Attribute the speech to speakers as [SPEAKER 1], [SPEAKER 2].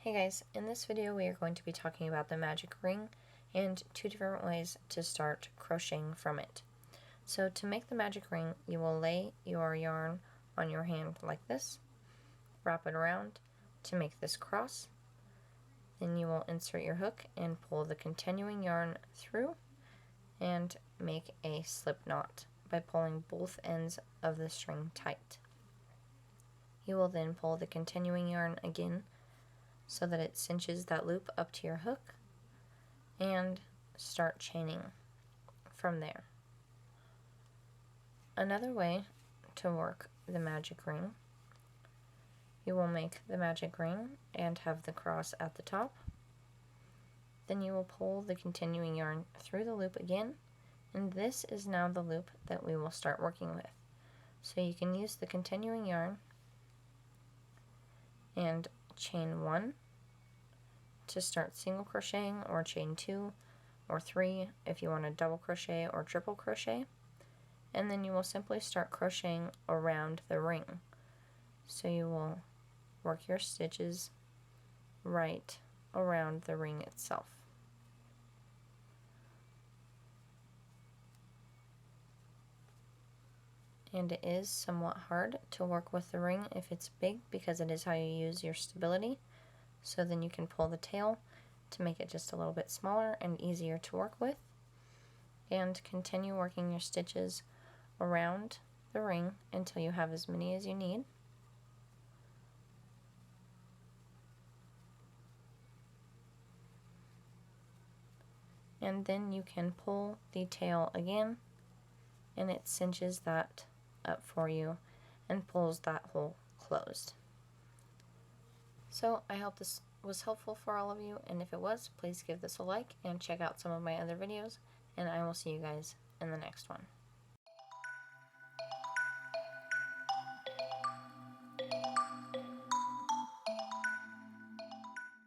[SPEAKER 1] Hey guys, in this video we are going to be talking about the magic ring and 2 different ways to start crocheting from it. So to make the magic ring, you will lay your yarn on your hand like this, wrap it around to make this cross, then you will insert your hook and pull the continuing yarn through and make a slip knot by pulling both ends of the string tight. You will then pull the continuing yarn again so that it cinches that loop up to your hook and start chaining from there. Another way to work the magic ring, you will make the magic ring and have the cross at the top. Then you will pull the continuing yarn through the loop again, and this is now the loop that we will start working with. So you can use the continuing yarn and chain 1 to start single crocheting, or chain 2 or 3 if you want to double crochet or triple crochet, and then you will simply start crocheting around the ring. So you will work your stitches right around the ring itself. And it is somewhat hard to work with the ring if it's big, because it is how you use your stability. So then you can pull the tail to make it just a little bit smaller and easier to work with, and continue working your stitches around the ring until you have as many as you need. And then you can pull the tail again, and it cinches that up for you and pulls that hole closed. So I hope this was helpful for all of you, and if it was, please give this a like and check out some of my other videos, and I will see you guys in the next one.